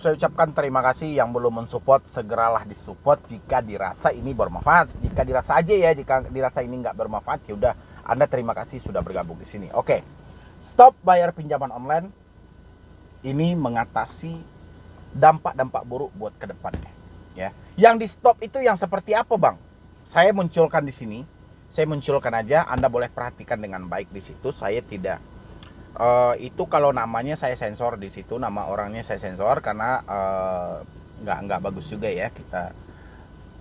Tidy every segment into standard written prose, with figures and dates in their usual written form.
saya ucapkan terima kasih. Yang belum mensupport, segeralah disupport jika dirasa ini bermanfaat. Jika dirasa aja ya, jika dirasa ini nggak bermanfaat, ya udah, Anda terima kasih sudah bergabung di sini. Oke, stop bayar pinjaman online. Ini mengatasi dampak-dampak buruk buat kedepannya. Ya, yang di stop itu yang seperti apa, Bang? Saya munculkan di sini. Saya munculkan aja. Anda boleh perhatikan dengan baik di situ. Saya tidak itu kalau namanya saya sensor di situ, nama orangnya saya sensor karena nggak bagus juga ya kita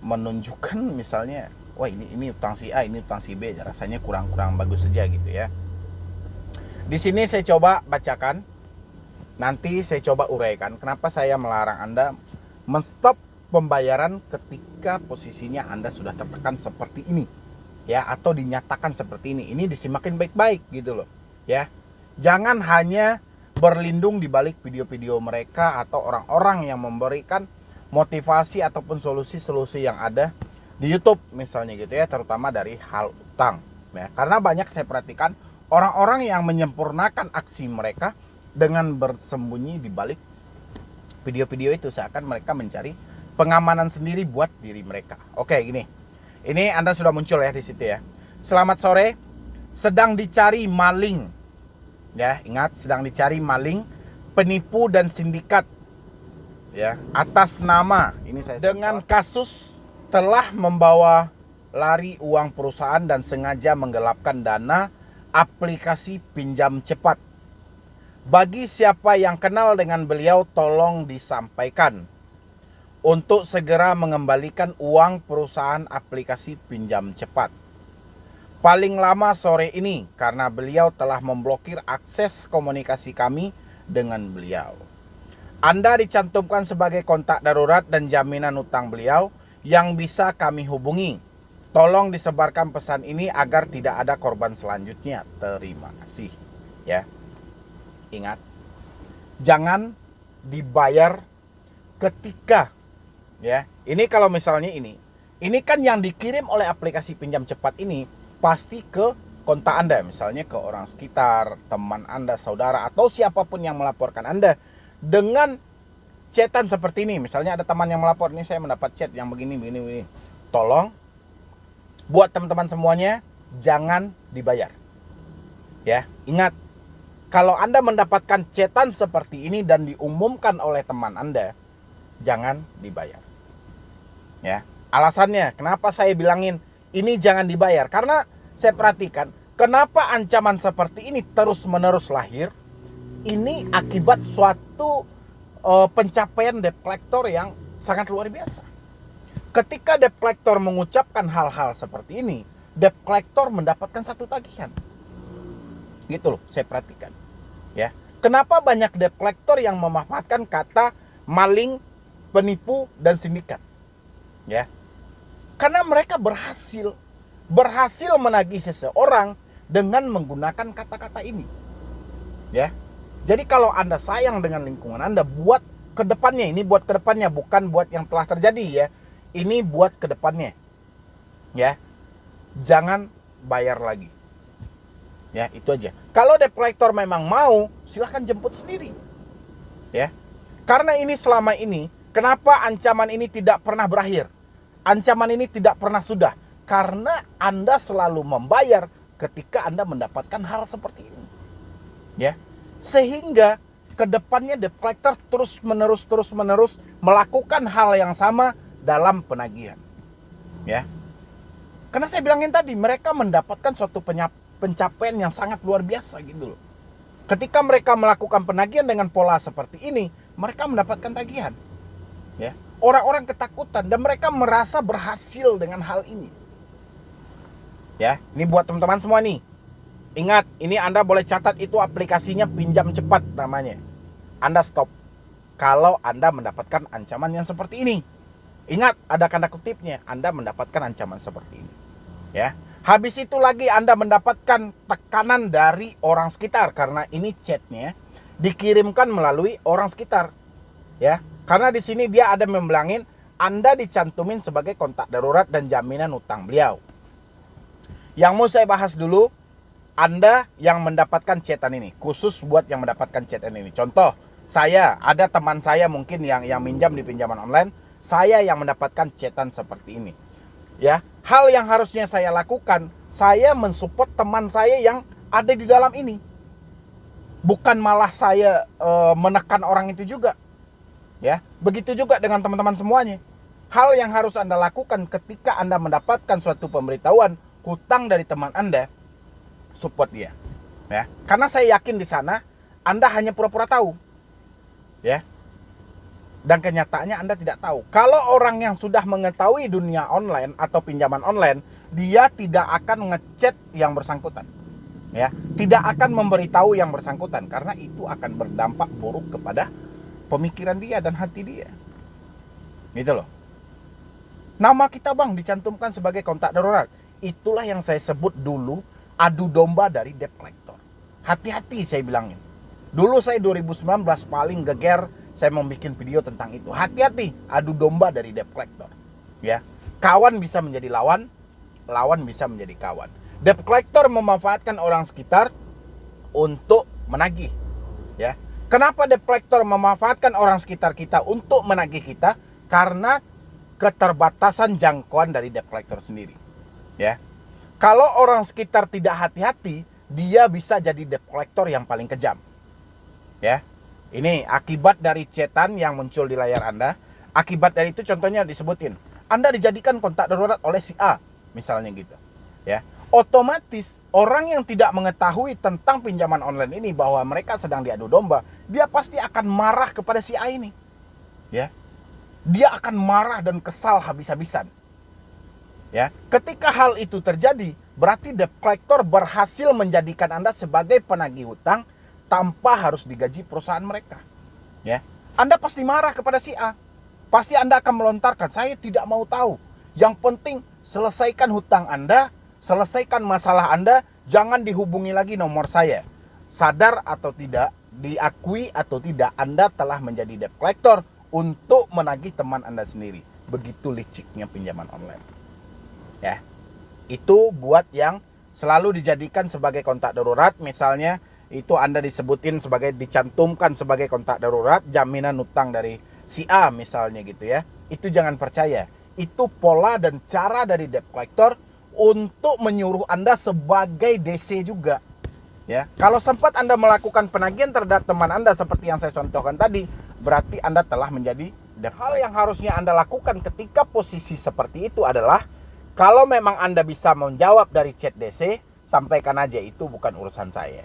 menunjukkan misalnya, wah ini utang si A, ini utang si B, rasanya kurang bagus saja gitu ya. Di sini saya coba bacakan, nanti saya coba uraikan kenapa saya melarang Anda menstop pembayaran ketika posisinya Anda sudah tertekan seperti ini ya, atau dinyatakan seperti ini. Ini disimakin baik-baik gitu loh ya. Jangan hanya berlindung di balik video-video mereka atau orang-orang yang memberikan motivasi ataupun solusi-solusi yang ada di YouTube misalnya gitu ya, terutama dari hal utang ya. Karena banyak saya perhatikan orang-orang yang menyempurnakan aksi mereka dengan bersembunyi di balik video-video itu, seakan mereka mencari pengamanan sendiri buat diri mereka. Oke, gini. Ini Anda sudah muncul ya di situ ya. Selamat sore. Sedang dicari maling. Ya, ingat, sedang dicari maling, penipu dan sindikat. Ya, atas nama ini saya dengan kasus telah membawa lari uang perusahaan dan sengaja menggelapkan dana aplikasi pinjam cepat. Bagi siapa yang kenal dengan beliau, tolong disampaikan untuk segera mengembalikan uang perusahaan aplikasi pinjam cepat. Paling lama sore ini karena beliau telah memblokir akses komunikasi kami dengan beliau. Anda dicantumkan sebagai kontak darurat dan jaminan utang beliau yang bisa kami hubungi. Tolong disebarkan pesan ini agar tidak ada korban selanjutnya. Terima kasih. Ya. Ingat, jangan dibayar ketika ya. Ini kalau misalnya ini kan yang dikirim oleh aplikasi pinjam cepat ini pasti ke kontak Anda, misalnya ke orang sekitar, teman Anda, saudara, atau siapapun yang melaporkan Anda dengan chatan seperti ini. Misalnya ada teman yang melapor, ini saya mendapat chat yang begini. Tolong, buat teman-teman semuanya, jangan dibayar. Ya, ingat, kalau Anda mendapatkan chatan seperti ini dan diumumkan oleh teman Anda, jangan dibayar. Ya, alasannya kenapa saya bilangin ini jangan dibayar, karena saya perhatikan kenapa ancaman seperti ini terus-menerus lahir. Ini akibat suatu pencapaian debt collector yang sangat luar biasa. Ketika debt collector mengucapkan hal-hal seperti ini, debt collector mendapatkan satu tagihan. Gitu loh, saya perhatikan. Ya, kenapa banyak debt collector yang memanfaatkan kata maling, penipu, dan sindikat? Ya, karena mereka berhasil menagih seseorang dengan menggunakan kata-kata ini. Ya. Jadi kalau Anda sayang dengan lingkungan Anda, buat kedepannya, ini buat kedepannya, bukan buat yang telah terjadi ya. Ini buat kedepannya. Ya. Jangan bayar lagi. Ya, itu aja. Kalau debt collector memang mau, silahkan jemput sendiri. Ya. Karena ini selama ini, kenapa ancaman ini tidak pernah berakhir? Ancaman ini tidak pernah sudah. Karena Anda selalu membayar ketika Anda mendapatkan hal seperti ini. Ya. Sehingga kedepannya debt collector terus menerus melakukan hal yang sama dalam penagihan. Ya. Karena saya bilangin tadi, mereka mendapatkan suatu pencapaian yang sangat luar biasa gitu loh. Ketika mereka melakukan penagihan dengan pola seperti ini, mereka mendapatkan tagihan. Ya. Orang-orang ketakutan dan mereka merasa berhasil dengan hal ini. Ya, ini buat teman-teman semua nih. Ingat, ini Anda boleh catat, itu aplikasinya pinjam cepat namanya. Anda stop kalau Anda mendapatkan ancaman yang seperti ini. Ingat, ada tanda kutipnya, Anda mendapatkan ancaman seperti ini. Ya. Habis itu lagi Anda mendapatkan tekanan dari orang sekitar karena ini chatnya dikirimkan melalui orang sekitar. Ya. Karena di sini dia ada membilangin Anda dicantumin sebagai kontak darurat dan jaminan utang beliau. Yang mau saya bahas dulu, Anda yang mendapatkan chatan ini, khusus buat yang mendapatkan chatan ini. Contoh, ada teman saya mungkin yang minjam di pinjaman online, saya yang mendapatkan chatan seperti ini. Ya, hal yang harusnya saya lakukan, saya mensupport teman saya yang ada di dalam ini. Bukan malah saya menekan orang itu juga. Ya, begitu juga dengan teman-teman semuanya. Hal yang harus Anda lakukan ketika Anda mendapatkan suatu pemberitahuan hutang dari teman Anda, support dia. Ya, karena saya yakin di sana Anda hanya pura-pura tahu. Ya. Dan kenyataannya Anda tidak tahu. Kalau orang yang sudah mengetahui dunia online atau pinjaman online, dia tidak akan ngechat yang bersangkutan. Ya, tidak akan memberitahu yang bersangkutan karena itu akan berdampak buruk kepada pemikiran dia dan hati dia. Gitu loh. Nama kita Bang dicantumkan sebagai kontak darurat. Itulah yang saya sebut dulu adu domba dari debt collector. Hati-hati saya bilangin. Dulu saya 2019 paling geger saya mau bikin video tentang itu. Hati-hati adu domba dari debt collector. Ya. Kawan bisa menjadi lawan, lawan bisa menjadi kawan. Debt collector memanfaatkan orang sekitar untuk menagih. Ya. Kenapa debt collector memanfaatkan orang sekitar kita untuk menagih kita? Karena keterbatasan jangkauan dari debt collector sendiri. Ya. Kalau orang sekitar tidak hati-hati, dia bisa jadi debt collector yang paling kejam. Ya. Ini akibat dari chatan yang muncul di layar Anda. Akibat dari itu contohnya disebutin. Anda dijadikan kontak darurat oleh si A, misalnya gitu. Ya. Otomatis orang yang tidak mengetahui tentang pinjaman online ini bahwa mereka sedang diadu domba, dia pasti akan marah kepada si A ini. Ya. Dia akan marah dan kesal habis-habisan. Ya, ketika hal itu terjadi, berarti debt collector berhasil menjadikan Anda sebagai penagih hutang tanpa harus digaji perusahaan mereka. Ya, Anda pasti marah kepada si A. Pasti Anda akan melontarkan, saya tidak mau tahu. Yang penting selesaikan hutang Anda, selesaikan masalah Anda, jangan dihubungi lagi nomor saya. Sadar atau tidak, diakui atau tidak, Anda telah menjadi debt collector untuk menagih teman Anda sendiri. Begitu liciknya pinjaman online. Ya, itu buat yang selalu dijadikan sebagai kontak darurat, misalnya itu Anda disebutin sebagai, dicantumkan sebagai kontak darurat, jaminan hutang dari si A misalnya gitu ya. Itu jangan percaya. Itu pola dan cara dari debt collector untuk menyuruh Anda sebagai DC juga. Ya, kalau sempat Anda melakukan penagihan terhadap teman Anda seperti yang saya contohkan tadi, berarti Anda telah menjadi debt collector. Hal yang harusnya Anda lakukan ketika posisi seperti itu adalah, kalau memang Anda bisa menjawab dari chat DC, sampaikan aja, itu bukan urusan saya.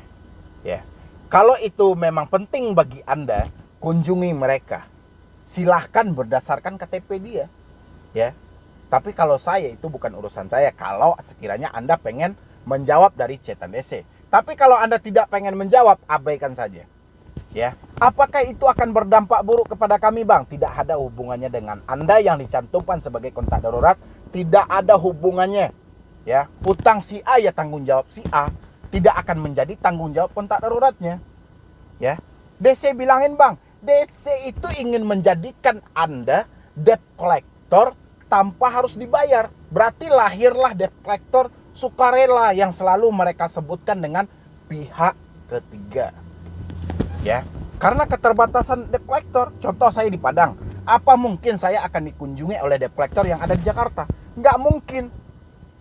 Ya. Kalau itu memang penting bagi Anda, kunjungi mereka. Silahkan berdasarkan KTP dia. Ya. Tapi kalau saya, itu bukan urusan saya kalau sekiranya Anda pengen menjawab dari chatan DC. Tapi kalau Anda tidak pengen menjawab, abaikan saja. Ya. Apakah itu akan berdampak buruk kepada kami, Bang? Tidak ada hubungannya dengan Anda yang dicantumkan sebagai kontak darurat. Tidak ada hubungannya. Ya. Hutang si A ya tanggung jawab si A. Tidak akan menjadi tanggung jawab kontak daruratnya. Ya. DC bilangin, Bang, DC itu ingin menjadikan Anda debt collector tanpa harus dibayar. Berarti lahirlah debt collector sukarela yang selalu mereka sebutkan dengan pihak ketiga. Ya. Karena keterbatasan debt collector, contoh saya di Padang, apa mungkin saya akan dikunjungi oleh debt collector yang ada di Jakarta? Nggak mungkin.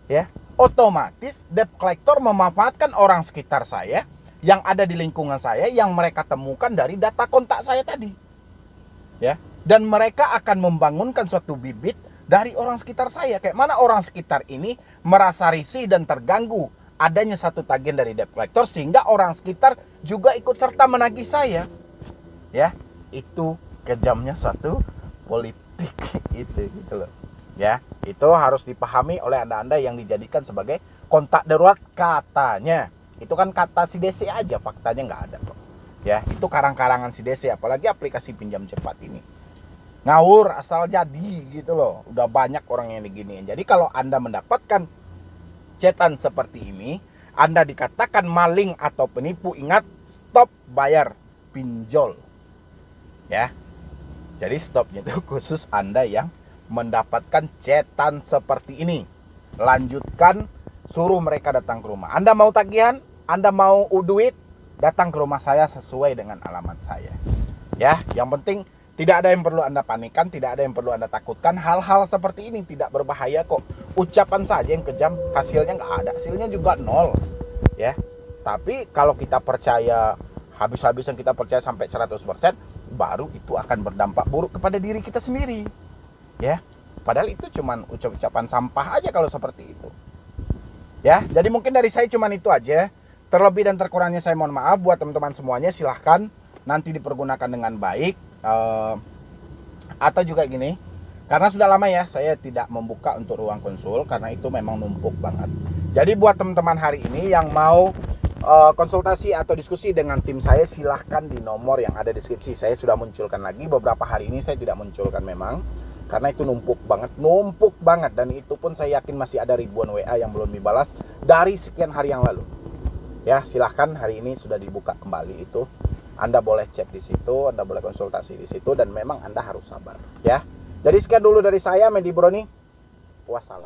Ya. Otomatis debt collector memanfaatkan orang sekitar saya yang ada di lingkungan saya yang mereka temukan dari data kontak saya tadi. Ya. Dan mereka akan membangunkan suatu bibit dari orang sekitar saya. Kayak mana orang sekitar ini merasa risih dan terganggu adanya satu tagihan dari debt collector sehingga orang sekitar juga ikut serta menagih saya. Ya, itu kejamnya suatu politik itu gitu loh. Ya, itu harus dipahami oleh Anda-Anda yang dijadikan sebagai kontak darurat katanya. Itu kan kata si DC aja, faktanya nggak ada kok. Ya, itu karang-karangan si DC, apalagi aplikasi pinjam cepat ini. Ngawur asal jadi gitu loh. Udah banyak orang yang diginiin. Jadi kalau Anda mendapatkan chatan seperti ini, Anda dikatakan maling atau penipu, ingat, stop bayar pinjol. Ya. Jadi stopnya itu khusus Anda yang mendapatkan chatan seperti ini. Lanjutkan, suruh mereka datang ke rumah. Anda mau tagihan, Anda mau duit, datang ke rumah saya sesuai dengan alamat saya. Ya, yang penting tidak ada yang perlu Anda panikkan, tidak ada yang perlu Anda takutkan. Hal-hal seperti ini tidak berbahaya kok. Ucapan saja yang kejam, hasilnya nggak ada, hasilnya juga nol. Ya, tapi kalau kita percaya habis-habisan, kita percaya sampai 100%, baru itu akan berdampak buruk kepada diri kita sendiri. Ya, padahal itu cuman ucapan sampah aja kalau seperti itu. Ya, jadi mungkin dari saya cuman itu aja. Terlebih dan terkurangnya saya mohon maaf. Buat teman-teman semuanya, silahkan nanti dipergunakan dengan baik. Atau juga gini, karena sudah lama ya saya tidak membuka untuk ruang konsul, karena itu memang numpuk banget. Jadi buat teman-teman hari ini yang mau konsultasi atau diskusi dengan tim saya, silahkan di nomor yang ada di deskripsi. Saya sudah munculkan lagi, beberapa hari ini saya tidak munculkan memang, karena itu numpuk banget, dan itu pun saya yakin masih ada ribuan WA yang belum dibalas dari sekian hari yang lalu. Ya, silahkan hari ini sudah dibuka kembali itu. Anda boleh chat di situ, Anda boleh konsultasi di situ, dan memang Anda harus sabar, ya. Jadi sekian dulu dari saya, Medi Broni. Wassalam.